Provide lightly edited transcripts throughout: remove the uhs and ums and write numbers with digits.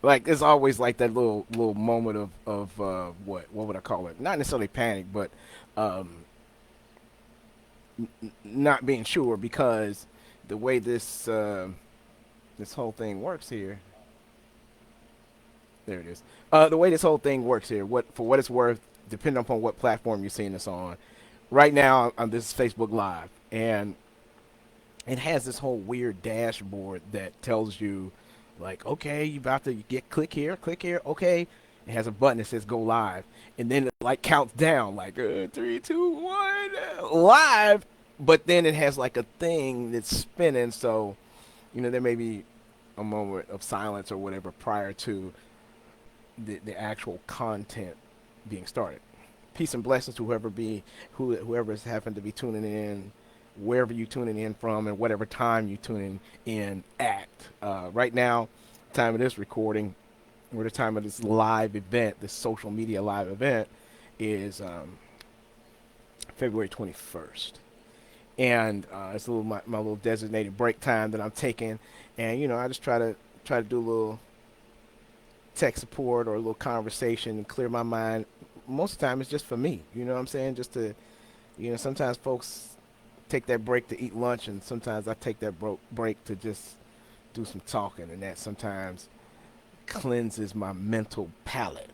Like it's always like that little moment of what would I call it? Not necessarily panic, but um, not being sure because the way this whole thing works here. There it is. The way this whole thing works here, what for what it's worth, depending upon what platform you're seeing this on. Right now, this is Facebook Live, and it has this whole weird dashboard that tells you, like, okay, you about to get click here, okay. It has a button that says go live, and then it like counts down, like three, two, one, live. But then it has like a thing that's spinning, so there may be a moment of silence or whatever prior to the actual content being started. Peace and blessings to whoever's happened to be tuning in, wherever you tuning in from, and whatever time you tuning in at. Right now, time of this recording, or the time of this live event, this social media live event, is February 21st. And it's a little my little designated break time that I'm taking, and I just try to do a little tech support or a little conversation and clear my mind. Most of the time, it's just for me. You know what I'm saying? Just to, sometimes folks take that break to eat lunch, and sometimes I take that break to just do some talking, and that sometimes cleanses my mental palate.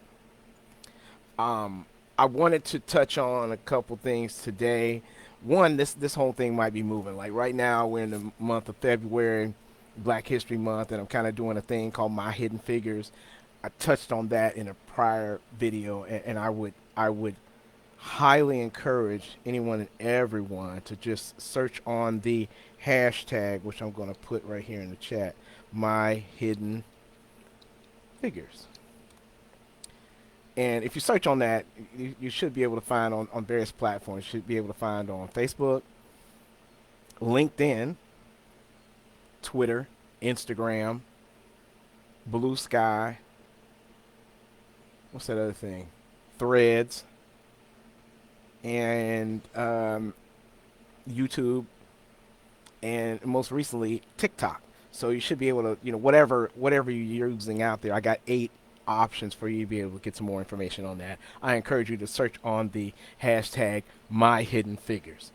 Um, I wanted to touch on a couple things today. One, this whole thing might be moving. Like right now, we're in the month of February, Black History Month, and I'm kind of doing a thing called My Hidden Figures. I touched on that in a prior video, and I would highly encourage anyone and everyone to just search on the hashtag, which I'm going to put right here in the chat, My Hidden Figures. And if you search on that, you should be able to find on various platforms. You should be able to find on Facebook, LinkedIn, Twitter, Instagram, Blue Sky. What's that other thing? Threads, and YouTube, and most recently TikTok. So you should be able to, whatever you're using out there. I got 8 options for you to be able to get some more information on that. I encourage you to search on the hashtag My Hidden Figures.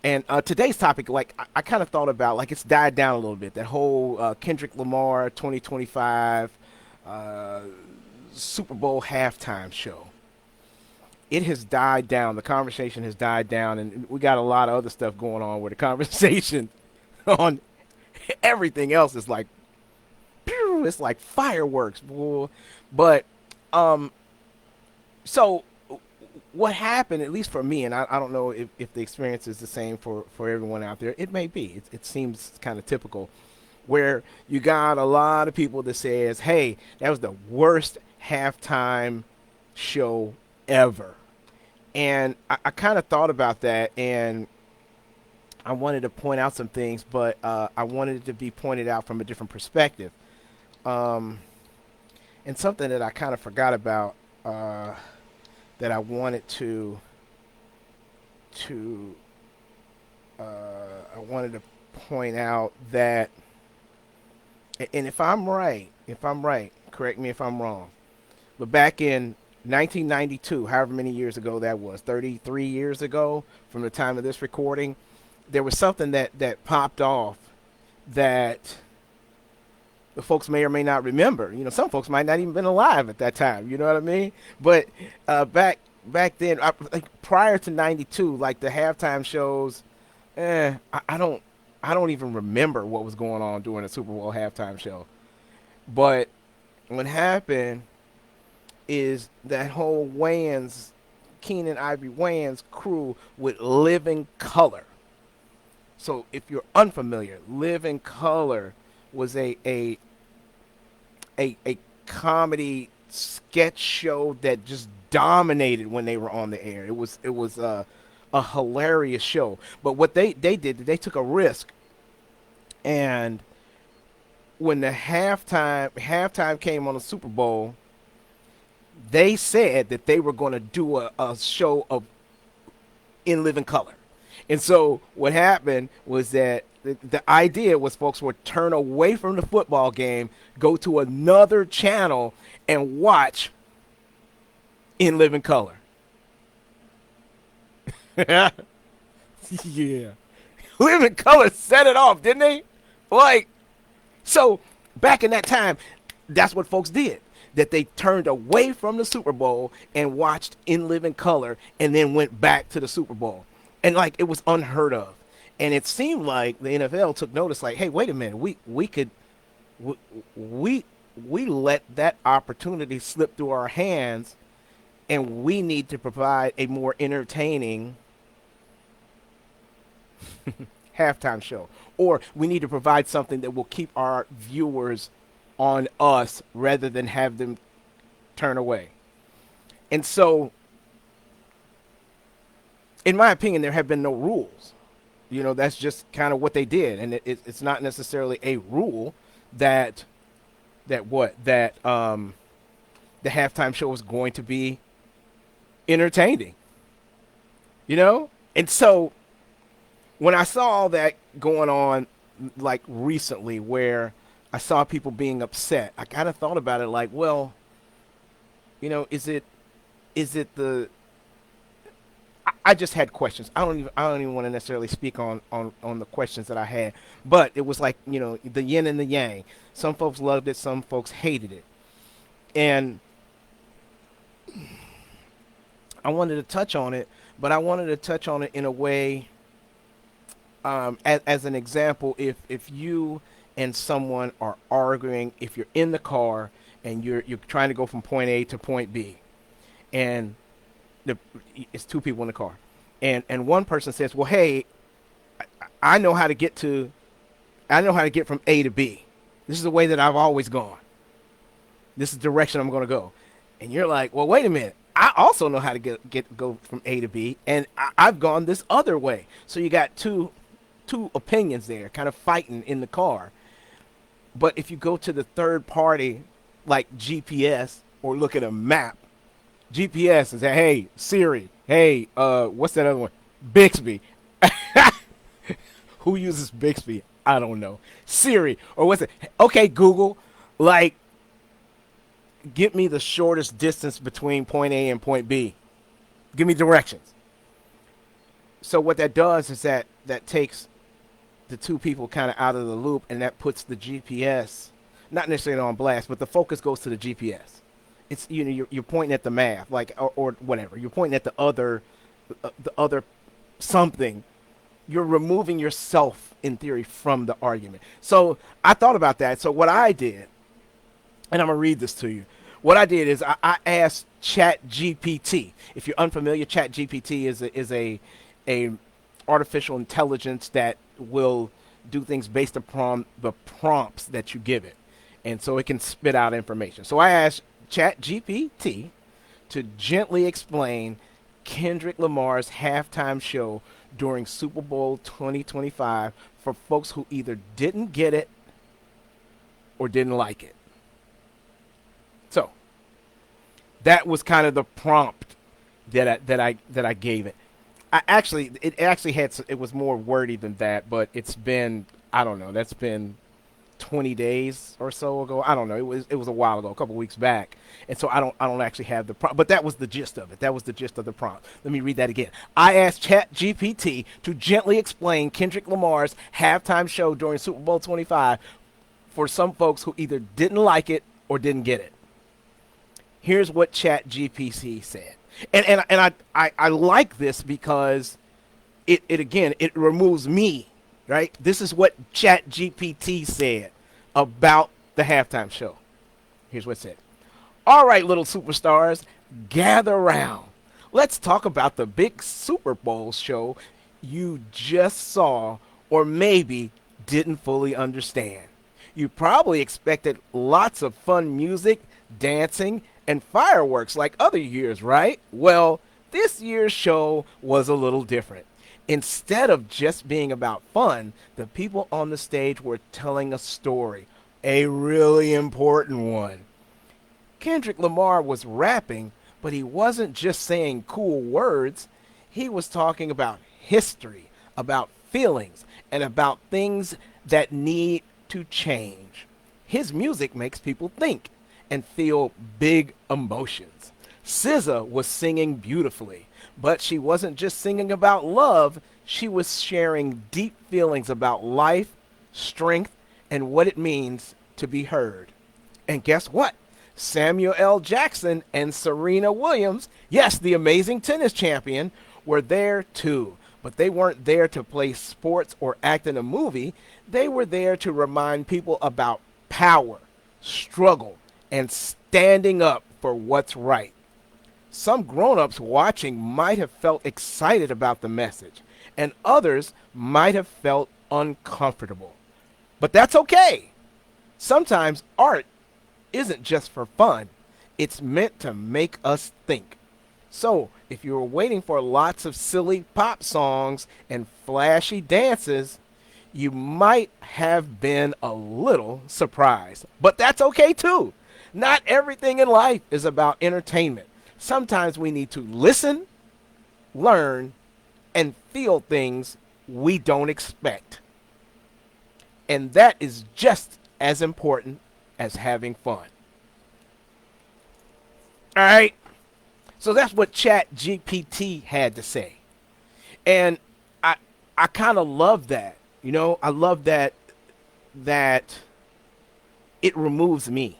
And today's topic, like I kind of thought about, like it's died down a little bit. That whole Kendrick Lamar 2025 uh, Super Bowl halftime show. It has died down. The conversation has died down, and we got a lot of other stuff going on where the conversation on everything else is like, pew, it's like fireworks, boy. But um, so what happened, at least for me, and I don't know if the experience is the same for everyone out there. It may be. It seems kind of typical, where you got a lot of people that says, "Hey, that was the worst halftime show ever." And I kind of thought about that, and I wanted to point out some things, but I wanted it to be pointed out from a different perspective. Um, and something that I kind of forgot about, that I wanted to I wanted to point out that, and if I'm right, correct me if I'm wrong. But back in 1992, however many years ago that was, 33 years ago from the time of this recording, there was something that popped off that the folks may or may not remember. Some folks might not even been alive at that time. You know what I mean? But back then, like prior to '92, like the halftime shows, I don't even remember what was going on during the Super Bowl halftime show. But what happened is that whole Wayans, Keenan Ivory Wayans crew with Living Color. So if you're unfamiliar, Living Color was a comedy sketch show that just dominated when they were on the air. It was a hilarious show. But what they did, they took a risk, and when the halftime came on the Super Bowl, they said that they were going to do a show of in living color. And so what happened was that the idea was folks would turn away from the football game, go to another channel, and watch in living color. Yeah. Living color set it off, didn't they? Like, so back in that time, that's what folks did. That they turned away from the Super Bowl and watched in living color and then went back to the Super Bowl. And like it was unheard of. And it seemed like the NFL took notice, like, hey, wait a minute, we could we we, we let that opportunity slip through our hands, and we need to provide a more entertaining halftime show, or we need to provide something that will keep our viewers on us rather than have them turn away. And so, in my opinion, there have been no rules. That's just kind of what they did, and it's not necessarily a rule that the halftime show is going to be entertaining. And so when I saw all that going on, like recently, where I saw people being upset, I kind of thought about it like, well, is it the I just had questions. I don't even want to necessarily speak on the questions that I had, but it was like, the yin and the yang. Some folks loved it, some folks hated it. And I wanted to touch on it, but I wanted to touch on it in a way, as an example, if you and someone are arguing, if you're in the car and you're trying to go from point A to point B, and it's two people in the car, and one person says, well, hey, I know how to get from A to B. This is the way that I've always gone. This is the direction I'm going to go. And you're like, well, wait a minute. I also know how to go from A to B, and I've gone this other way. So you got two opinions there, kind of fighting in the car. But if you go to the third party, like GPS, or look at a map, GPS and say, hey, Siri, hey, what's that other one? Bixby. Who uses Bixby? I don't know. Siri, or what's it? Okay, Google, like, give me the shortest distance between point A and point B. Give me directions. So what that does is that takes the two people kind of out of the loop, and that puts the GPS, not necessarily on blast, but the focus goes to the GPS. It's you're pointing at the math, like, or whatever. You're pointing at the other something. You're removing yourself in theory from the argument. So I thought about that. So what I did, and I'm gonna read this to you. What I did is I asked ChatGPT. If you're unfamiliar, ChatGPT is a artificial intelligence that will do things based upon the prompts that you give it, and so it can spit out information. So I asked ChatGPT to gently explain Kendrick Lamar's halftime show during Super Bowl 2025 for folks who either didn't get it or didn't like it. So that was kind of the prompt that I gave it. It was more wordy than that, but it's been, I don't know, that's been 20 days or so ago. I don't know. It was a while ago, a couple weeks back. And so I don't actually have the prompt, but that was the gist of it. That was the gist of the prompt. Let me read that again. I asked ChatGPT to gently explain Kendrick Lamar's halftime show during Super Bowl 25 for some folks who either didn't like it or didn't get it. Here's what ChatGPT said. And I like this because it again, it removes me, right? This is what ChatGPT said about the halftime show. Here's what it said. All right, little superstars, gather around. Let's talk about the big Super Bowl show you just saw or maybe didn't fully understand. You probably expected lots of fun music, dancing, and fireworks like other years, right? Well, this year's show was a little different. Instead of just being about fun, the people on the stage were telling a story, a really important one. Kendrick Lamar was rapping, but he wasn't just saying cool words. He was talking about history, about feelings, and about things that need to change. His music makes people think and feel big emotions. SZA was singing beautifully, but she wasn't just singing about love, she was sharing deep feelings about life, strength, and what it means to be heard. And guess what? Samuel L. Jackson and Serena Williams, yes, the amazing tennis champion, were there too. But they weren't there to play sports or act in a movie. They were there to remind people about power, struggle, and standing up for what's right. Some grown-ups watching might have felt excited about the message, and others might have felt uncomfortable. But that's okay. Sometimes art isn't just for fun. It's meant to make us think. So, if you were waiting for lots of silly pop songs and flashy dances, you might have been a little surprised. But that's okay too. Not everything in life is about entertainment. Sometimes we need to listen, learn, and feel things we don't expect. And that is just as important as having fun. All right. So that's what ChatGPT had to say. And I kind of love that. You know, I love that it removes me.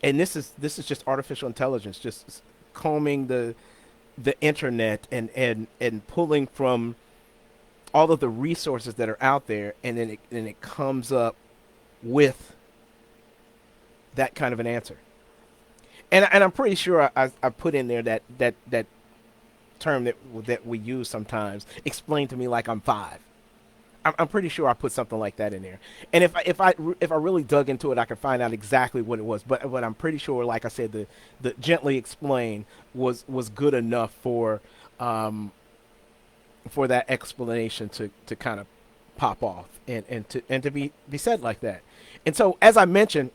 And this is just artificial intelligence, just combing the internet and pulling from all of the resources that are out there, and then it comes up with that kind of an answer. And I'm pretty sure I put in there that term that we use sometimes. Explain to me like I'm five. I'm pretty sure I put something like that in there. And if I really dug into it, I could find out exactly what it was. But I'm pretty sure, like I said, the gently explain was good enough for that explanation to kind of pop off and to be said like that. And so, as I mentioned,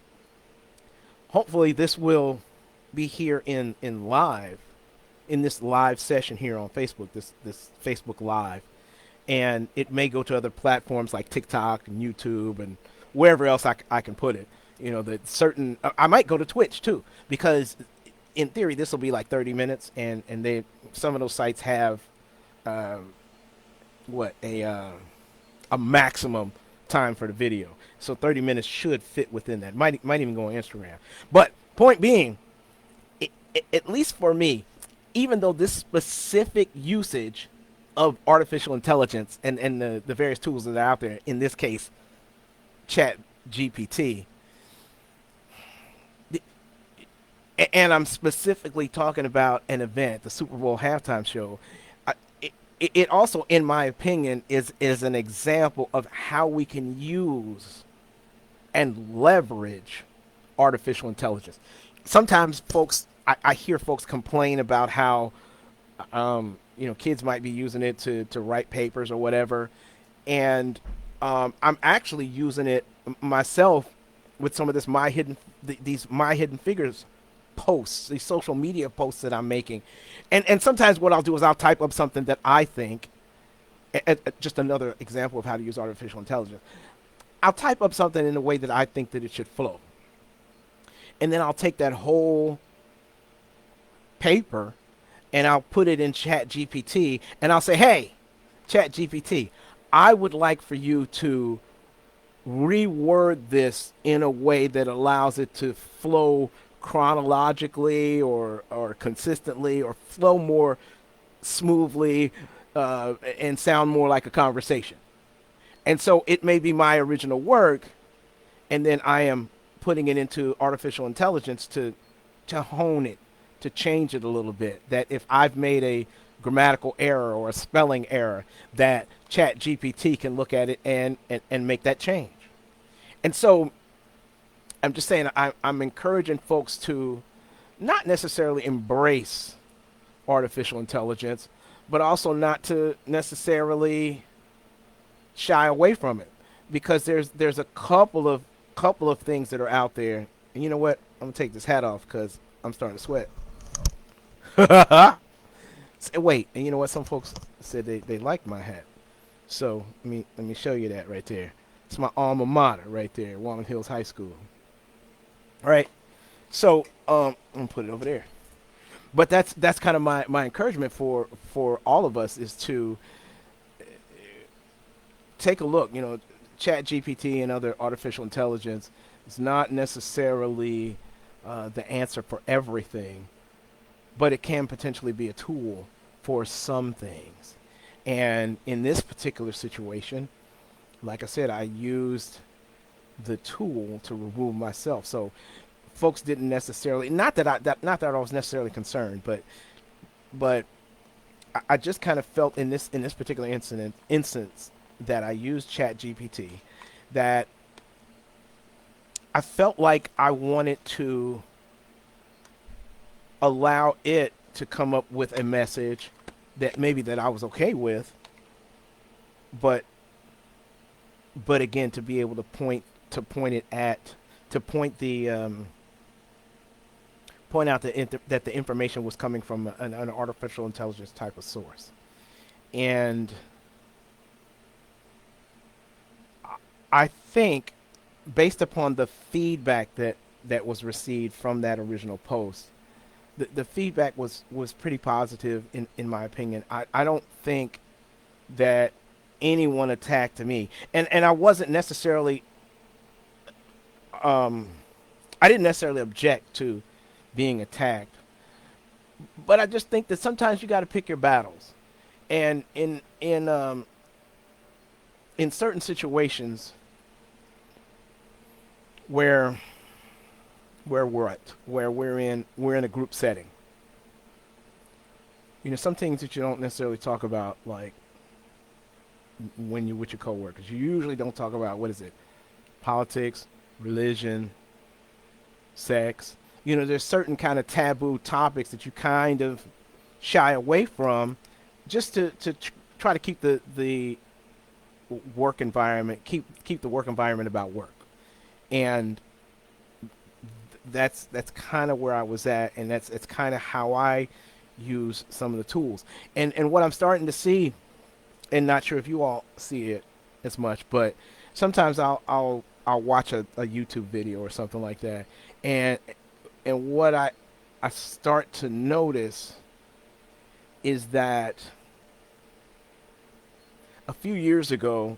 hopefully this will be here in live, in this live session here on Facebook, this Facebook Live. And it may go to other platforms like TikTok and YouTube and wherever else I can put it. You know, that certain, I might go to Twitch too, because in theory this will be like 30 minutes, and they, some of those sites have a maximum time for the video. So 30 minutes should fit within that. Might even go on Instagram. But point being, at least for me, even though this specific usage of artificial intelligence and the various tools that are out there, in this case, Chat GPT, and I'm specifically talking about an event, the Super Bowl halftime show, it also, in my opinion, is an example of how we can use and leverage artificial intelligence. Sometimes I hear folks complain about how kids might be using it to write papers or whatever, and I'm actually using it myself with some of these my hidden figures posts, these social media posts that I'm making, and sometimes what I'll do is I'll type up something that I think, just another example of how to use artificial intelligence. I'll type up something in a way that I think that it should flow, and then I'll take that whole paper and I'll put it in Chat GPT, and I'll say, hey, Chat GPT, I would like for you to reword this in a way that allows it to flow chronologically or consistently, or flow more smoothly and sound more like a conversation. And so it may be my original work, and then I am putting it into artificial intelligence to hone it, to change it a little bit. That if I've made a grammatical error or a spelling error, that Chat GPT can look at it and make that change. And so I'm just saying, I'm encouraging folks to not necessarily embrace artificial intelligence, but also not to necessarily shy away from it, because there's a couple of things that are out there. And you know what? I'm gonna take this hat off because I'm starting to sweat. Wait, and you know what? Some folks said they liked my hat. So let me show you that right there. It's my alma mater right there, Walnut Hills High School. All right. So I'm gonna put it over there. But that's kind of my encouragement for all of us is to take a look. Chat GPT and other artificial intelligence is not necessarily the answer for everything, but it can potentially be a tool for some things. And in this particular situation, like I said, I used the tool to remove myself. So folks didn't necessarily, not that I was necessarily concerned, but I just kind of felt in this particular instance that I used Chat GPT, that I felt like I wanted to allow it to come up with a message that maybe that I was okay with, but again, to be able to point it at to point the point out that the information was coming from an artificial intelligence type of source. And I think, based upon the feedback that was received from that original post, the feedback was pretty positive in my opinion. I don't think that anyone attacked me, and I wasn't necessarily um, I didn't necessarily object to being attacked, but I just think that sometimes you got to pick your battles, and in certain situations where where we're in a group setting. Some things that you don't necessarily talk about, like when you're with your coworkers. You usually don't talk about, what is it, politics, religion, sex. There's certain kind of taboo topics that you kind of shy away from, just to try to keep the work environment keep the work environment about work. And that's kind of where I was at, and it's kind of how I use some of the tools. And what I'm starting to see, and not sure if you all see it as much, but sometimes I'll watch a YouTube video or something like that, and what I start to notice is that a few years ago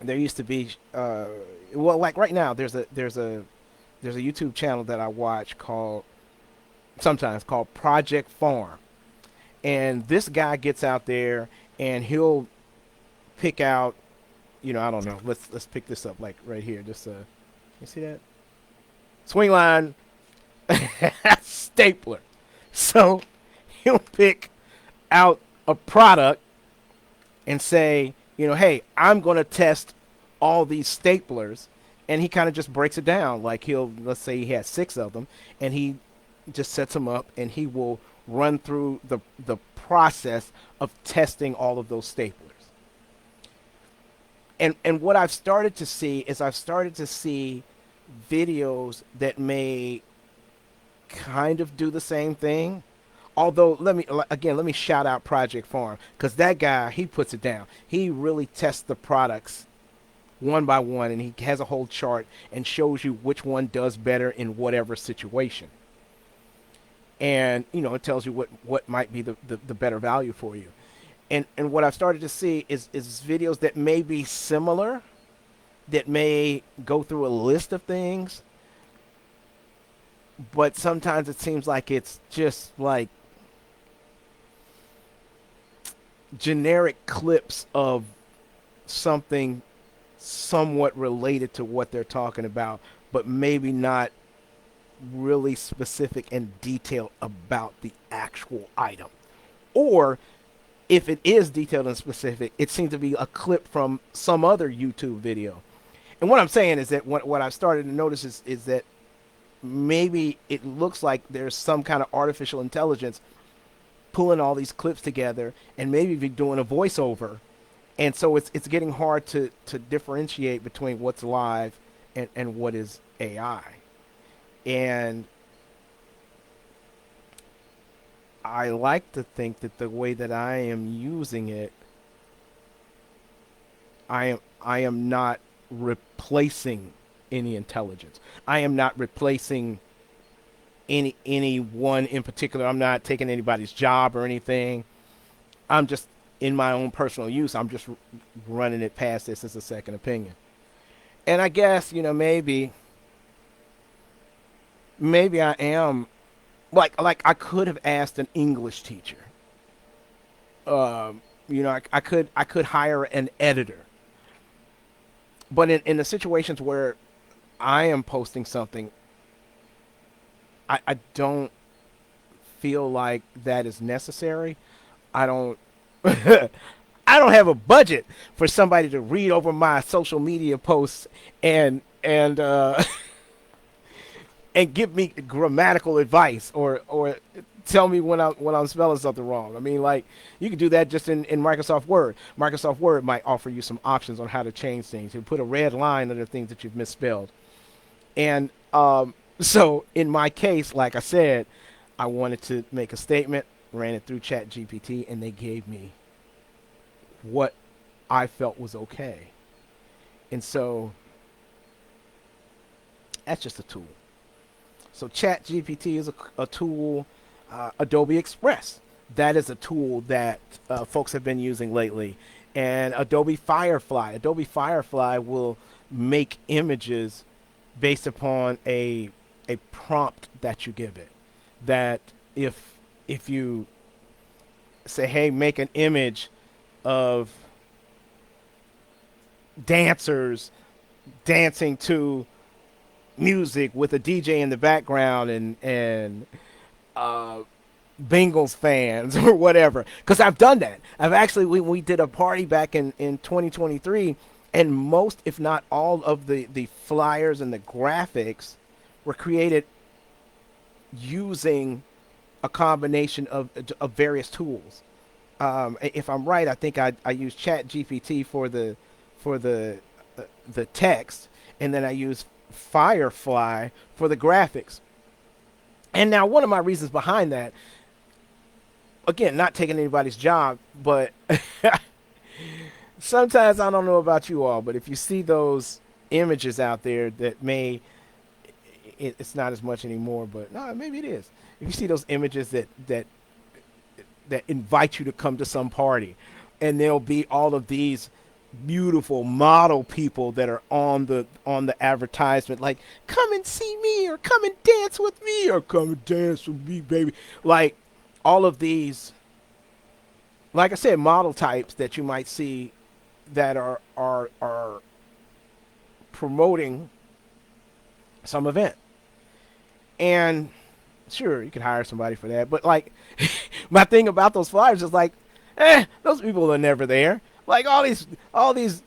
there used to be well, like right now there's a YouTube channel that I watch called Project Farm, and this guy gets out there and he'll pick out, I don't know, let's pick this up, like right here, just you see that swing line stapler. So he'll pick out a product and say, hey, I'm going to test all these staplers. And he kind of just breaks it down. Like, let's say he has 6 of them, and he just sets them up, and he will run through the process of testing all of those staplers. And what I've started to see is videos that may kind of do the same thing. Although, let me shout out Project Farm, because that guy, he puts it down. He really tests the products one by one, and he has a whole chart and shows you which one does better in whatever situation. And it tells you what might be the better value for you. And what I've started to see is videos that may be similar, that may go through a list of things, but sometimes it seems like it's just like generic clips of something somewhat related to what they're talking about, but maybe not really specific and detailed about the actual item. Or if it is detailed and specific, it seems to be a clip from some other YouTube video. And what I'm saying is that what I've started to notice is that maybe it looks like there's some kind of artificial intelligence pulling all these clips together and maybe be doing a voiceover. And so it's getting hard to differentiate between what's live and what is AI. And I like to think that the way that I am using it I am not replacing any intelligence. I am not replacing anyone in particular. I'm not taking anybody's job or anything. I'm just in my own personal use. I'm just running it past this as a second opinion. And I guess maybe I am like I could have asked an English teacher. I could hire an editor. But in the situations where I am posting something, I don't feel like that is necessary. I don't I don't have a budget for somebody to read over my social media posts and and give me grammatical advice or tell me when I'm spelling something wrong. I mean, like you can do that just in Microsoft Word. Microsoft Word might offer you some options on how to change things. You put a red line under things that you've misspelled. And so in my case, like I said, I wanted to make a statement, ran it through ChatGPT, and they gave me what I felt was okay. And so that's just a tool. So ChatGPT is a tool. Adobe Express, that is a tool that folks have been using lately. And Adobe Firefly. Adobe Firefly will make images based upon a prompt that you give it. That if you say, hey, make an image of dancers dancing to music with a DJ in the background and uh, Bengals fans or whatever. Because I've done that. I've actually we did a party back in 2023, and most, if not all, of the flyers and the graphics were created using a combination of various tools. If I'm right, I think I used Chat GPT for the text, and then I used Firefly for the graphics. And now one of my reasons behind that, again, not taking anybody's job, but sometimes I don't know about you all, but if you see those images out there that it's not as much anymore, but no, maybe it is. If you see those images that invite you to come to some party, and there'll be all of these beautiful model people that are on the advertisement, like come and see me or come and dance with me or come and dance with me, baby. Like all of these, like I said, model types that you might see that are promoting some event. And sure, you could hire somebody for that, but like my thing about those flyers is like, those people are never there. Like all these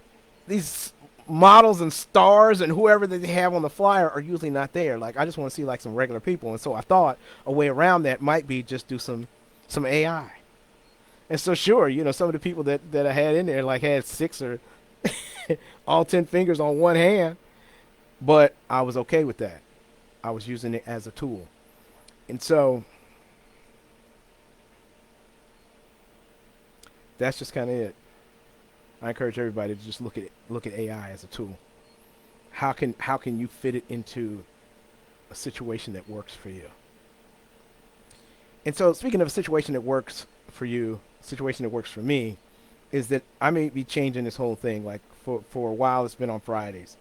models and stars and whoever that they have on the flyer are usually not there. Like I just want to see like some regular people, and so I thought a way around that might be just do some AI. And so sure, some of the people that I had in there like had six or all 10 fingers on one hand, but I was okay with that. I was using it as a tool, and so that's just kind of it. I encourage everybody to just look at AI as a tool. How can you fit it into a situation that works for you? And so speaking of a situation that works for you, a situation that works for me is that I may be changing this whole thing. Like for a while, it's been on Fridays,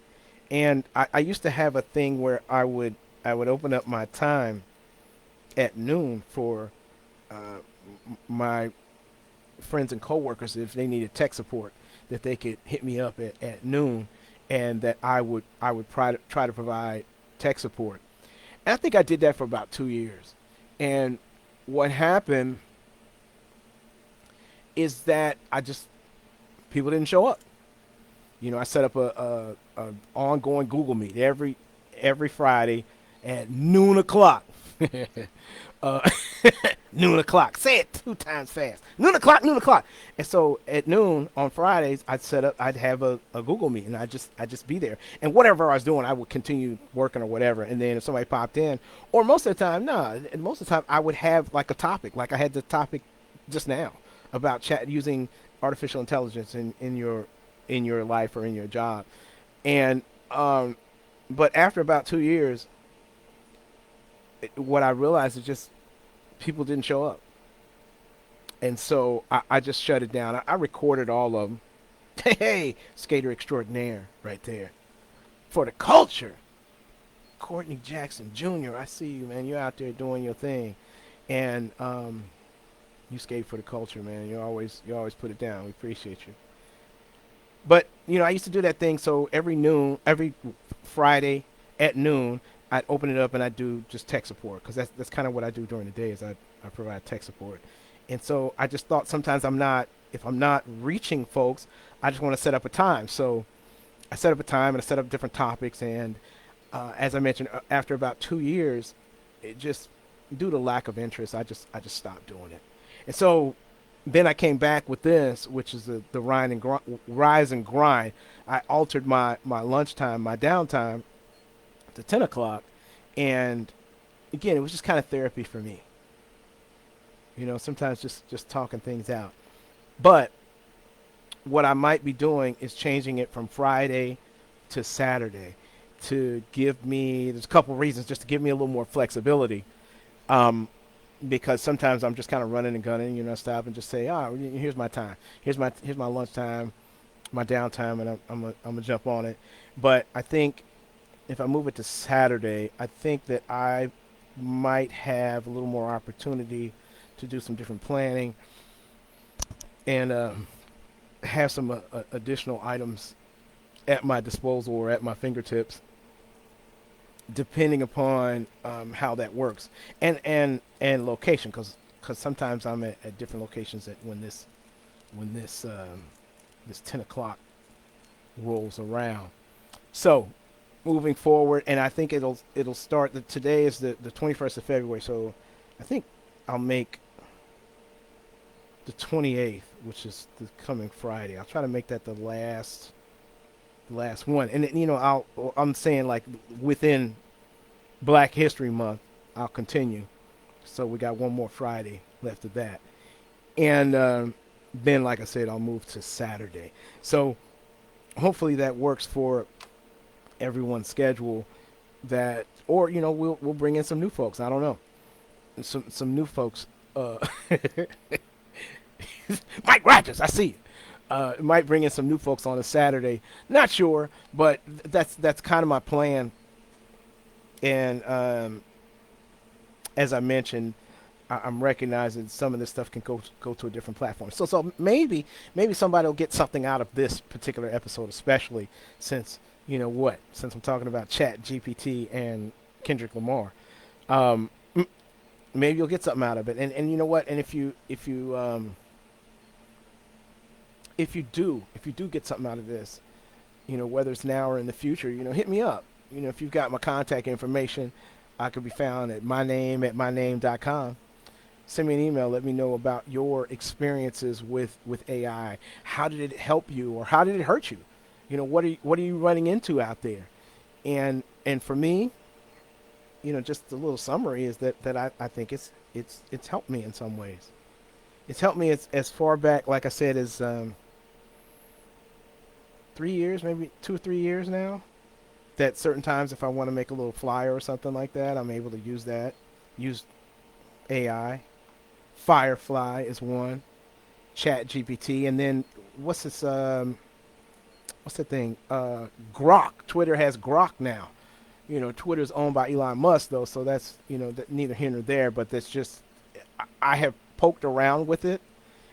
and I used to have a thing where I would open up my time at noon for my friends and coworkers if they needed tech support, that they could hit me up at noon, and that I would try to provide tech support. And I think I did that for about 2 years. And what happened is that people didn't show up. I set up a ongoing Google Meet every Friday at noon o'clock. uh, Noon o'clock. Say it 2 times fast. Noon o'clock, noon o'clock. And so at noon on Fridays, I'd have a Google Meet, and I'd just be there. And whatever I was doing, I would continue working or whatever. And then if somebody popped in, or most of the time, no, and most of the time I would have like a topic, like I had the topic just now about chat using artificial intelligence in your in your life or in your job. And but after about 2 years, what I realized is just people didn't show up, and so I just shut it down. I recorded all of them. Hey, skater extraordinaire, right there for the culture. Courtney Jackson Jr. I see you, man. You're out there doing your thing, and you skate for the culture, man. You always put it down. We appreciate you. But I used to do that thing. So every Friday at noon, I'd open it up and I'd do just tech support because that's kind of what I do during the day is I provide tech support. And so I just thought sometimes if I'm not reaching folks, I just want to set up a time. So I set up a time and I set up different topics. And as I mentioned, after about 2 years, it just due to lack of interest, I just stopped doing it. And so then I came back with this, which is the rise and grind. I altered my lunchtime, my downtime to 10 o'clock. And again, it was just kind of therapy for me. Sometimes just talking things out. But what I might be doing is changing it from Friday to Saturday to give me, there's a couple reasons just to give me a little more flexibility. Because sometimes I'm just kind of running and gunning, stop and just say, here's my time. Here's my lunchtime, my downtime, and I'm gonna jump on it. But I think if I move it to Saturday, I think that I might have a little more opportunity to do some different planning and have some additional items at my disposal or at my fingertips, depending upon how that works and location, because sometimes I'm at different locations when this 10 o'clock rolls around. So moving forward, and I think it'll start. Today is the 21st of February, so I think I'll make the 28th, which is the coming Friday. I'll try to make that the last one, and I'm saying like within Black History Month, I'll continue. So we got one more Friday left of that, and then like I said, I'll move to Saturday. So hopefully that works for everyone's schedule. That, or we'll bring in some new folks. I don't know, some new folks. Mike Rogers, I see you. Might bring in some new folks on a Saturday. Not sure, but that's kind of my plan. And as I mentioned, I'm recognizing some of this stuff can go to a different platform. So maybe somebody will get something out of this particular episode, especially since since I'm talking about ChatGPT and Kendrick Lamar. Maybe you'll get something out of it. And you know what? And if you do get something out of this, whether it's now or in the future, hit me up. If you've got my contact information, I could be found at myname@myname.com. Send me an email. Let me know about your experiences with AI. How did it help you, or how did it hurt you? What are you running into out there? And for me, just a little summary is that I think it's helped me in some ways. It's helped me as far back, like I said, as 3 years, maybe 2 or 3 years now. That certain times, if I want to make a little flyer or something like that, I'm able to use that. Use AI. Firefly is one. ChatGPT, and then what's this? What's the thing? Grok. Twitter has Grok now. Twitter's owned by Elon Musk, though, so that's neither here nor there. But that's just, I have poked around with it,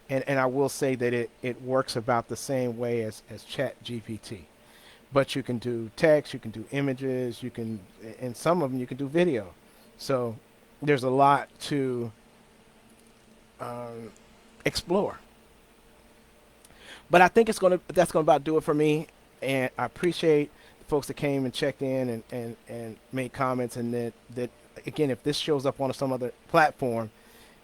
and I will say that it works about the same way as ChatGPT. But you can do text, you can do images, and some of them you can do video. So there's a lot to explore. But I think that's gonna about do it for me. And I appreciate the folks that came and checked in and made comments. And that again, if this shows up on some other platform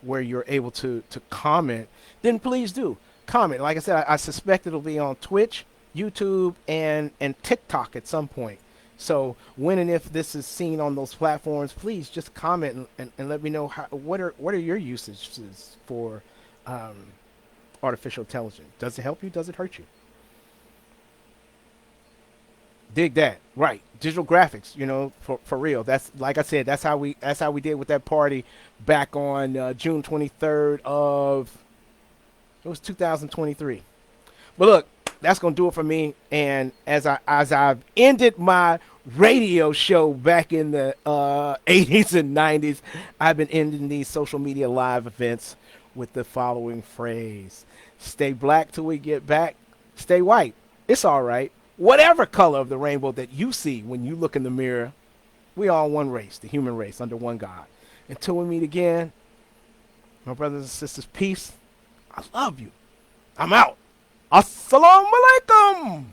where you're able to comment, then please do comment. Like I said, I suspect it'll be on Twitch, YouTube, and TikTok at some point. So when and if this is seen on those platforms, please just comment and let me know what are your usages for artificial intelligence. Does it help you? Does it hurt you? Dig that. Right. Digital graphics, for real. That's like I said, that's how we did with that party back on June 23rd of it was 2023. But look, that's gonna do it for me. And as I've ended my radio show back in the 80s and 90s, I've been ending these social media live events with the following phrase: "Stay black till we get back. Stay white. It's all right. Whatever color of the rainbow that you see when you look in the mirror, we all one race, the human race, under one God. Until we meet again, my brothers and sisters, peace. I love you. I'm out. Assalamu alaikum."